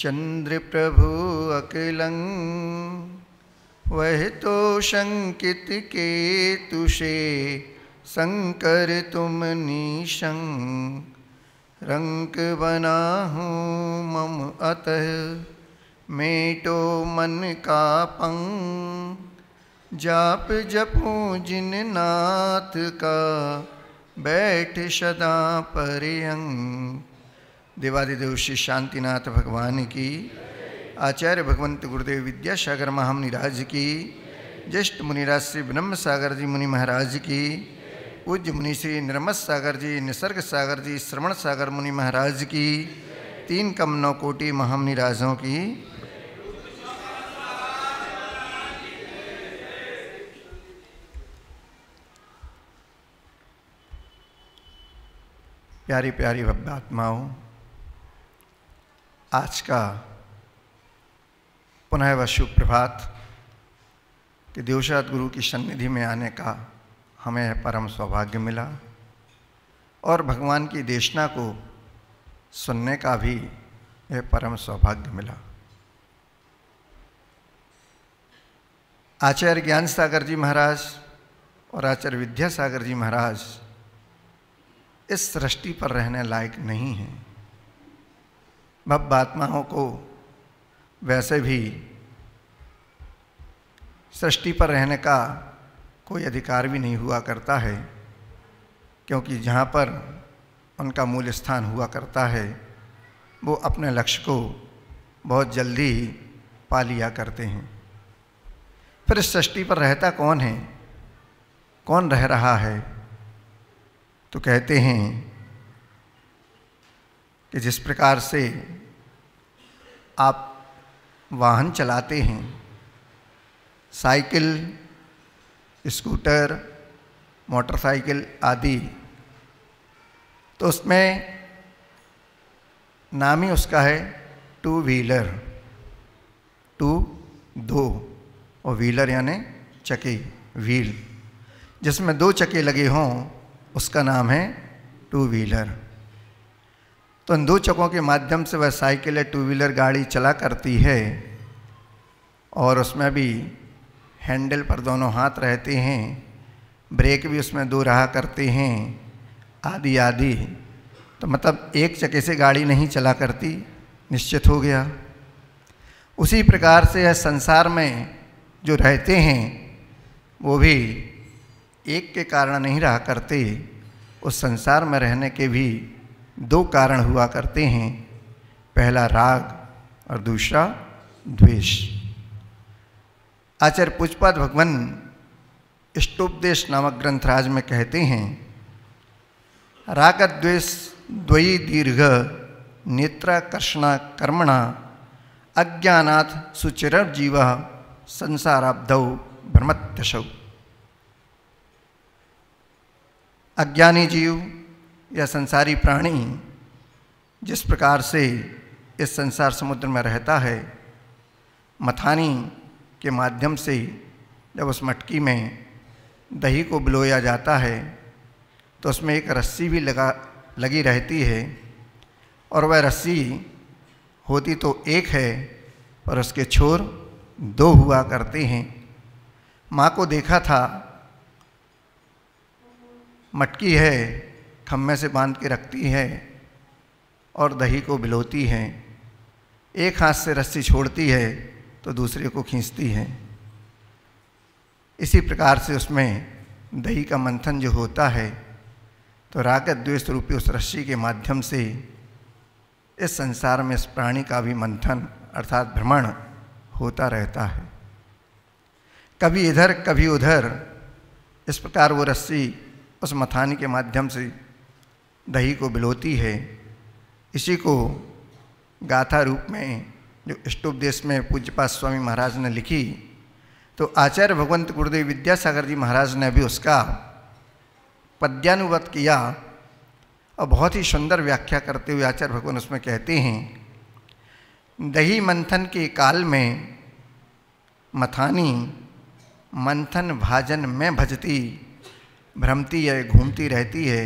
चंद्र प्रभु अकलं वह तो शंकित केतुषे शंकर तुम निशंक रंक बना हूँ मम अतः मेटो मन का पंग जाप जपूं जिन नाथ का बैठ सदा पर्यंग। देवादिदेव श्री शांतिनाथ भगवान की, आचार्य भगवंत गुरुदेव विद्यासागर महामुनि राज की, ज्येष्ठ मुनिराज श्री ब्रह्म सागर जी मुनि महाराज की, पूज्य मुनि श्री निर्मत सागर जी, निसर्ग सागर जी, श्रवण सागर मुनि महाराज की, 3 कम 9 कोटि महामुनि राजों की। प्यारी प्यारी भव्य आत्माओं, आज का पुनः वह शुभ प्रभात कि देवशाद गुरु की सन्निधि में आने का हमें परम सौभाग्य मिला और भगवान की देशना को सुनने का भी यह परम सौभाग्य मिला। आचार्य ज्ञान सागर जी महाराज और आचार्य विद्यासागर जी महाराज इस सृष्टि पर रहने लायक नहीं हैं। भव्य आत्माओं को वैसे भी सृष्टि पर रहने का कोई अधिकार भी नहीं हुआ करता है, क्योंकि जहाँ पर उनका मूल स्थान हुआ करता है वो अपने लक्ष्य को बहुत जल्दी पा लिया करते हैं। फिर इस सृष्टि पर रहता कौन है, कौन रह रहा है? तो कहते हैं कि जिस प्रकार से आप वाहन चलाते हैं, साइकिल, स्कूटर, मोटरसाइकिल आदि, तो उसमें नाम ही उसका है 2 व्हीलर। 2 और व्हीलर यानी चक्के, व्हील। जिसमें 2 चक्के लगे हों उसका नाम है 2 व्हीलर। तो इन 2 चक्कों के माध्यम से वह साइकिल या 2 व्हीलर गाड़ी चला करती है और उसमें भी हैंडल पर दोनों हाथ रहते हैं, ब्रेक भी उसमें 2 रहा करते हैं, आदि आदि। तो मतलब एक चक्के से गाड़ी नहीं चला करती, निश्चित हो गया। उसी प्रकार से यह संसार में जो रहते हैं वो भी एक के कारण नहीं रहा करते, उस संसार में रहने के भी 2 कारण हुआ करते हैं, पहला राग और दूसरा द्वेष। आचार्य पूज्यपाद भगवान इष्टोपदेश नामक ग्रंथराज में कहते हैं, राग द्वेष द्वयी दीर्घ नेत्राकर्षणा कर्मणा अज्ञानात् सुचिर जीव संसाराब्धौ भ्रमत्यशौ। अज्ञानी जीव या संसारी प्राणी जिस प्रकार से इस संसार समुद्र में रहता है, मथानी के माध्यम से जब उस मटकी में दही को बिलोया जाता है तो उसमें एक रस्सी भी लगी रहती है, और वह रस्सी होती तो एक है पर उसके छोर 2 हुआ करते हैं। माँ को देखा था, मटकी है, खम्भे से बांध के रखती है और दही को बिलोती है, एक हाथ से रस्सी छोड़ती है तो दूसरे को खींचती है। इसी प्रकार से उसमें दही का मंथन जो होता है, तो राग द्वेष रूपी उस रस्सी के माध्यम से इस संसार में इस प्राणी का भी मंथन अर्थात भ्रमण होता रहता है। कभी इधर कभी उधर, इस प्रकार वो रस्सी उस मथानी के माध्यम से दही को बिलोती है। इसी को गाथा रूप में जो इष्टोपदेश में पूज्यपाद स्वामी महाराज ने लिखी, तो आचार्य भगवंत गुरुदेव विद्यासागर जी महाराज ने भी उसका पद्यानुवाद किया और बहुत ही सुंदर व्याख्या करते हुए आचार्य भगवान उसमें कहते हैं, दही मंथन के काल में मथानी मंथन भाजन में भजती, भ्रमती है, घूमती रहती है,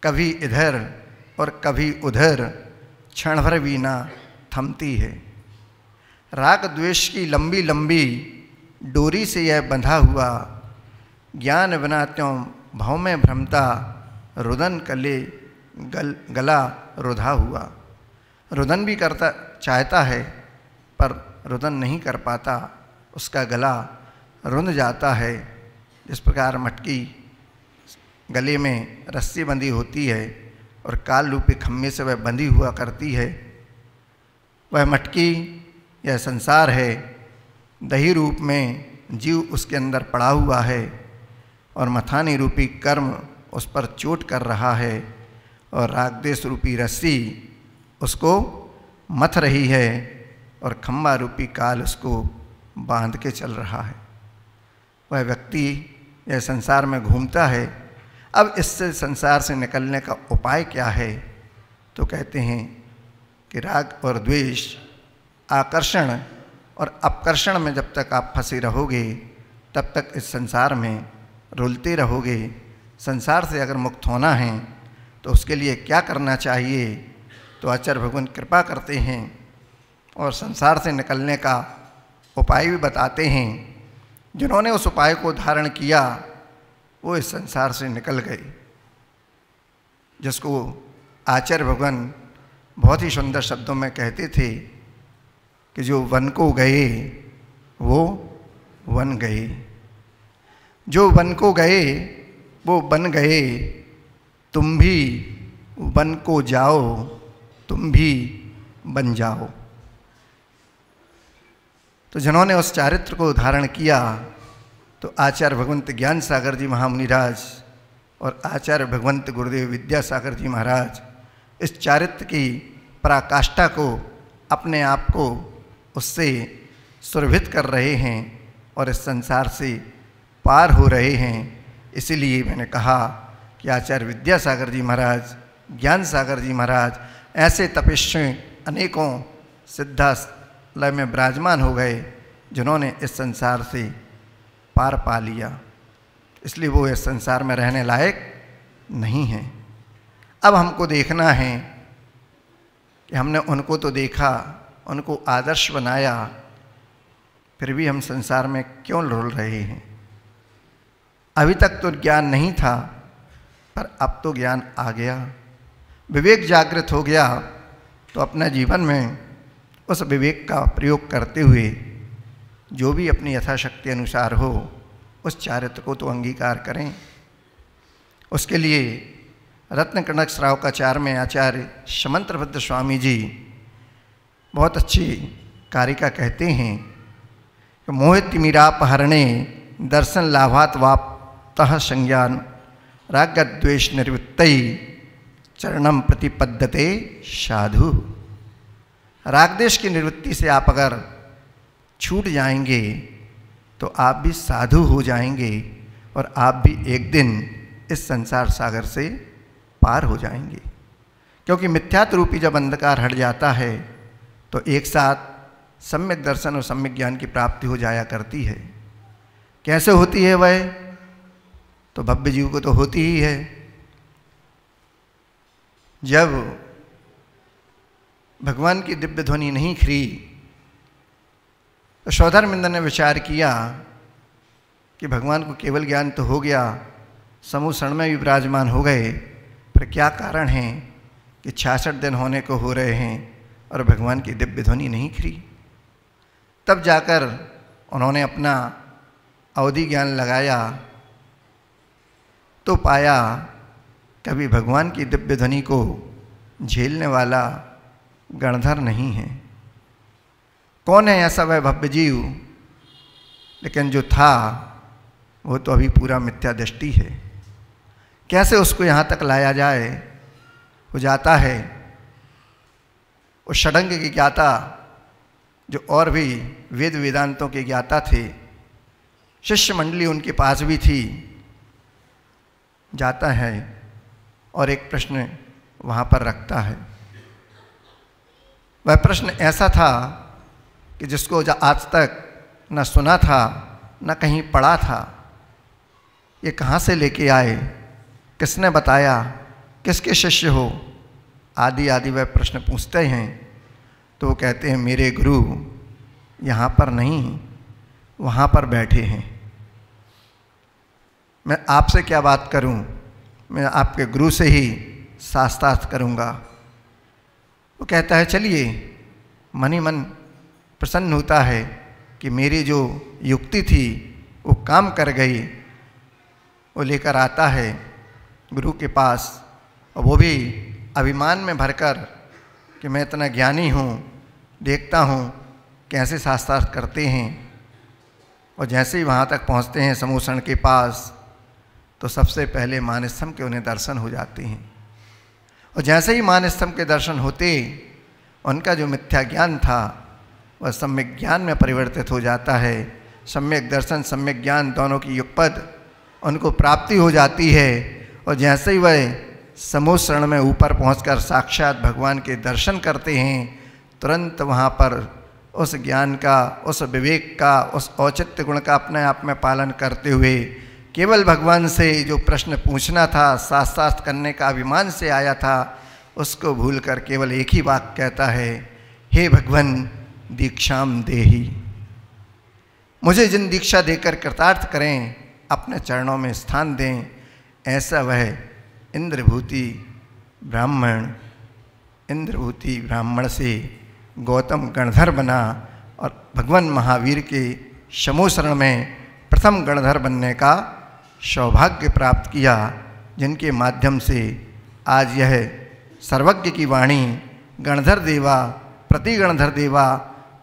कभी इधर और कभी उधर, क्षण भर भी ना थमती है। राग द्वेष की लंबी लंबी डोरी से यह बंधा हुआ, ज्ञान बिना त्यों भव में भ्रमता, रुदन कले गला रुधा हुआ। रुदन भी करता चाहता है पर रुदन नहीं कर पाता, उसका गला रुंध जाता है। जिस प्रकार मटकी गले में रस्सी बंधी होती है और काल रूपी खम्भे से वह बंधी हुआ करती है, वह मटकी यह संसार है, दही रूप में जीव उसके अंदर पड़ा हुआ है और मथानी रूपी कर्म उस पर चोट कर रहा है और रागदेश रूपी रस्सी उसको मथ रही है और खम्बा रूपी काल उसको बांध के चल रहा है। वह व्यक्ति यह संसार में घूमता है। अब इससे संसार से निकलने का उपाय क्या है? तो कहते हैं कि राग और द्वेष, आकर्षण और अपकर्षण में जब तक आप फंसे रहोगे तब तक इस संसार में रुलते रहोगे। संसार से अगर मुक्त होना है तो उसके लिए क्या करना चाहिए? तो आचार्य भगवान कृपा करते हैं और संसार से निकलने का उपाय भी बताते हैं। जिन्होंने उस उपाय को धारण किया वो इस संसार से निकल गए, जिसको आचार्य भगवान बहुत ही सुंदर शब्दों में कहते थे कि जो वन को गए वो वन गए, जो वन को गए वो बन गए, तुम भी वन को जाओ, तुम भी बन जाओ। तो जिन्होंने उस चारित्र को धारण किया तो आचार्य भगवंत ज्ञान सागर जी महामुनिराज और आचार्य भगवंत गुरुदेव विद्यासागर जी महाराज इस चारित्र की पराकाष्ठा को, अपने आप को उससे सुरभित कर रहे हैं और इस संसार से पार हो रहे हैं। इसीलिए मैंने कहा कि आचार्य विद्यासागर जी महाराज, ज्ञान सागर जी महाराज ऐसे तपस्वी अनेकों सिद्धालय में विराजमान हो गए जिन्होंने इस संसार से पार पा लिया, इसलिए वो इस संसार में रहने लायक नहीं हैं। अब हमको देखना है कि हमने उनको तो देखा, उनको आदर्श बनाया, फिर भी हम संसार में क्यों रुल रहे हैं? अभी तक तो ज्ञान नहीं था पर अब तो ज्ञान आ गया, विवेक जागृत हो गया, तो अपना जीवन में उस विवेक का प्रयोग करते हुए जो भी अपनी यथाशक्ति अनुसार हो उस चारित्र को तो अंगीकार करें। उसके लिए रत्न कनक श्रावकाचार्य में आचार्य शमंत्रभद्र स्वामी जी बहुत अच्छी कारिका कहते हैं कि मोहितिमिरापहरणे दर्शन लाभात वाप्तः संज्ञान रागद्वेष निर्वृत्तै चरणम प्रतिपद्यते साधु। रागदेश की निवृत्ति से आप अगर छूट जाएंगे तो आप भी साधु हो जाएंगे और आप भी एक दिन इस संसार सागर से पार हो जाएंगे। क्योंकि मिथ्यात्व रूपी जब अंधकार हट जाता है तो एक साथ सम्यक दर्शन और सम्यक ज्ञान की प्राप्ति हो जाया करती है। कैसे होती है वह? तो भव्य जीव को तो होती ही है। जब भगवान की दिव्य ध्वनि नहीं खिरी तो शौधर्मिंद्र ने विचार किया कि भगवान को केवल ज्ञान तो हो गया, समूह क्षण में भी विराजमान हो गए, पर क्या कारण है कि 66 दिन होने को हो रहे हैं और भगवान की दिव्य ध्वनि नहीं खिरी? तब जाकर उन्होंने अपना अवधि ज्ञान लगाया तो पाया कभी भगवान की दिव्य ध्वनि को झेलने वाला गणधर नहीं है। कौन है ऐसा वह भव्य जीव? लेकिन जो था वो तो अभी पूरा मिथ्या दृष्टि है। कैसे उसको यहाँ तक लाया जाए? हो जाता है उस षडंग के ज्ञाता जो और भी वेद वेदांतों के ज्ञाता थे, शिष्य मंडली उनके पास भी थी, जाता है और एक प्रश्न वहाँ पर रखता है। वह प्रश्न ऐसा था कि जिसको आज तक न सुना था न कहीं पढ़ा था। ये कहाँ से लेके आए, किसने बताया, किसके शिष्य हो, आदि आदि वह प्रश्न पूछते हैं। तो वो कहते हैं मेरे गुरु यहाँ पर नहीं, वहाँ पर बैठे हैं। मैं आपसे क्या बात करूं, मैं आपके गुरु से ही शास्त्रार्थ करूंगा। वो कहता है चलिए, मन ही मन प्रसन्न होता है कि मेरी जो युक्ति थी वो काम कर गई। वो लेकर आता है गुरु के पास, और वो भी अभिमान में भरकर कि मैं इतना ज्ञानी हूँ, देखता हूँ कैसे शास्त्रार्थ करते हैं। और जैसे ही वहाँ तक पहुँचते हैं समूषण के पास, तो सबसे पहले मानस्तंभ के उन्हें दर्शन हो जाते हैं। और जैसे ही मानस्तंभ के दर्शन होते, उनका जो मिथ्या ज्ञान था वह सम्यक ज्ञान में परिवर्तित हो जाता है। सम्यक दर्शन सम्यक ज्ञान दोनों की युगपद उनको प्राप्ति हो जाती है। और जैसे ही वह समूषण में ऊपर पहुंचकर साक्षात भगवान के दर्शन करते हैं, तुरंत वहाँ पर उस ज्ञान का, उस विवेक का, उस औचित्य गुण का अपने आप में पालन करते हुए केवल भगवान से जो प्रश्न पूछना था, शास्त्रार्थ करने का अभिमान से आया था, उसको भूलकर केवल एक ही वाक्य कहता है, हे भगवान दीक्षाम देहि, मुझे जिन दीक्षा देकर कृतार्थ करें, अपने चरणों में स्थान दें। ऐसा वह इंद्रभूति ब्राह्मण से गौतम गणधर बना और भगवान महावीर के समूषण में प्रथम गणधर बनने का सौभाग्य प्राप्त किया, जिनके माध्यम से आज यह सर्वज्ञ की वाणी गणधर देवा प्रति गणधर देवा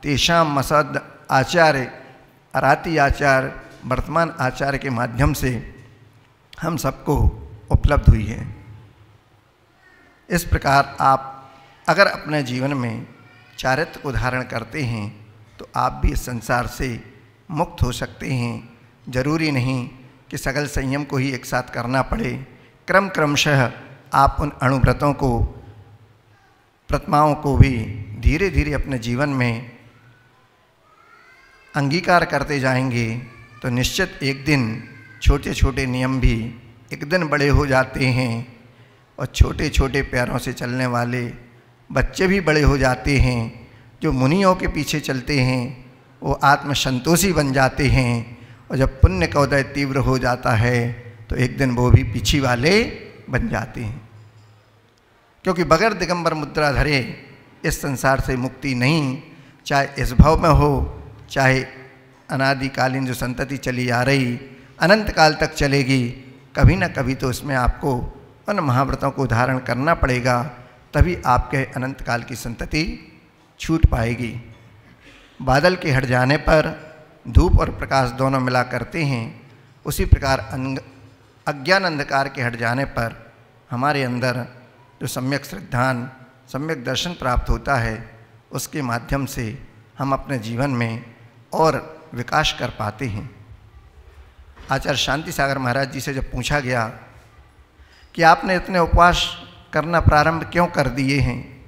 तेषाम मसद आचार्य अराति आचार्य वर्तमान आचार्य के माध्यम से हम सबको उपलब्ध हुई है। इस प्रकार आप अगर अपने जीवन में चारित्र को धारण करते हैं तो आप भी इस संसार से मुक्त हो सकते हैं। जरूरी नहीं कि सगल संयम को ही एक साथ करना पड़े। क्रमशः आप उन अणुव्रतों को, प्रतिमाओं को भी धीरे धीरे अपने जीवन में अंगीकार करते जाएंगे तो निश्चित एक दिन छोटे छोटे नियम भी एक दिन बड़े हो जाते हैं और छोटे छोटे पैरों से चलने वाले बच्चे भी बड़े हो जाते हैं। जो मुनियों के पीछे चलते हैं वो आत्मसंतोषी बन जाते हैं और जब पुण्य का उदय तीव्र हो जाता है तो एक दिन वो भी पीछे वाले बन जाते हैं। क्योंकि बगैर दिगंबर मुद्रा धरे इस संसार से मुक्ति नहीं, चाहे इस भव में हो, चाहे अनादिकालीन जो संतति चली आ रही अनंत काल तक चलेगी, कभी ना कभी तो इसमें आपको उन महाव्रतों को धारण करना पड़ेगा, तभी आपके अनंत काल की संतति छूट पाएगी। बादल के हट जाने पर धूप और प्रकाश दोनों मिला करते हैं, उसी प्रकार अज्ञान अंधकार के हट जाने पर हमारे अंदर जो सम्यक श्रद्धान सम्यक दर्शन प्राप्त होता है, उसके माध्यम से हम अपने जीवन में और विकास कर पाते हैं। आचार्य शांति सागर महाराज जी से जब पूछा गया कि आपने इतने उपवास करना प्रारंभ क्यों कर दिए हैं,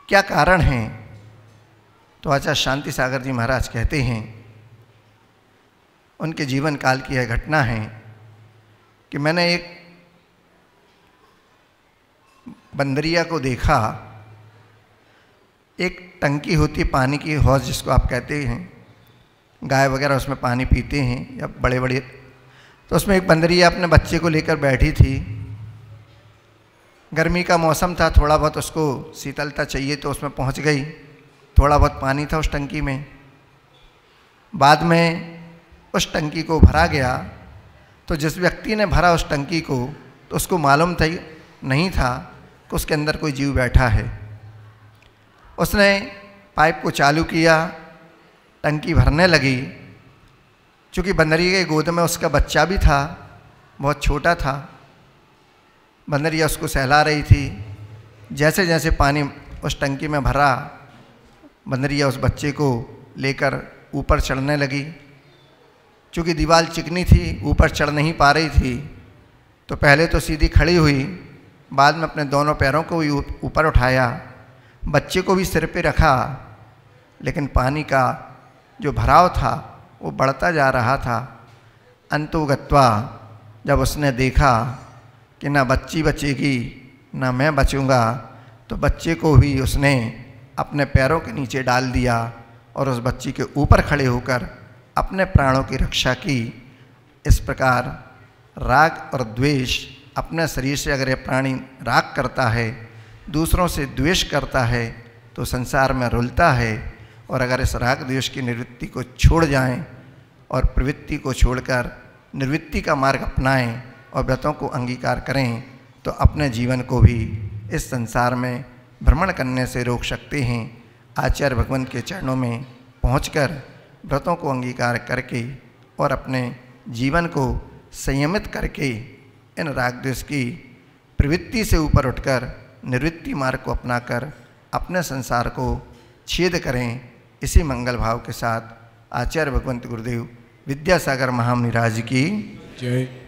क्या कारण है, तो आचार्य शांति सागर जी महाराज कहते हैं, उनके जीवन काल की यह घटना है कि मैंने एक बंदरिया को देखा। एक टंकी होती है पानी की, हौज जिसको आप कहते हैं, गाय वगैरह उसमें पानी पीते हैं या बड़े बड़े, तो उसमें एक बंदरिया अपने बच्चे को लेकर बैठी थी। गर्मी का मौसम था, थोड़ा बहुत उसको शीतलता चाहिए तो उसमें पहुंच गई। थोड़ा बहुत पानी था उस टंकी में। बाद में उस टंकी को भरा गया तो जिस व्यक्ति ने भरा उस टंकी को तो उसको मालूम था नहीं था कि उसके अंदर कोई जीव बैठा है। उसने पाइप को चालू किया, टंकी भरने लगी। चूँकि बंदरिया की गोद में उसका बच्चा भी था, बहुत छोटा था। बंदरिया उसको सहला रही थी। जैसे जैसे पानी उस टंकी में भरा, बंदरिया उस बच्चे को लेकर ऊपर चढ़ने लगी। चूँकि दीवार चिकनी थी, ऊपर चढ़ नहीं पा रही थी, तो पहले तो सीधी खड़ी हुई, बाद में अपने दोनों पैरों को भी ऊपर उठाया, बच्चे को भी सिर पे रखा, लेकिन पानी का जो भराव था वो बढ़ता जा रहा था। अंतोगत्वा जब उसने देखा कि ना बच्ची बचेगी ना मैं बचूंगा, तो तो बच्चे को भी उसने अपने पैरों के नीचे डाल दिया और उस बच्ची के ऊपर खड़े होकर अपने प्राणों की रक्षा की। इस प्रकार राग और द्वेष, अपने शरीर से अगर ये प्राणी राग करता है, दूसरों से द्वेष करता है, तो संसार में रुलता है। और अगर इस राग द्वेष की निवृत्ति को छोड़ जाएं और प्रवृत्ति को छोड़कर निवृत्ति का मार्ग अपनाएं और व्रतों को अंगीकार करें, तो अपने जीवन को भी इस संसार में भ्रमण करने से रोक सकते हैं। आचार्य भगवंत के चरणों में पहुंचकर व्रतों को अंगीकार करके और अपने जीवन को संयमित करके इन राग द्वेष की प्रवृत्ति से ऊपर उठकर निवृत्ति मार्ग को अपनाकर अपने संसार को छेद करें। इसी मंगल भाव के साथ आचार्य भगवंत गुरुदेव विद्यासागर महामुनि राज की जय।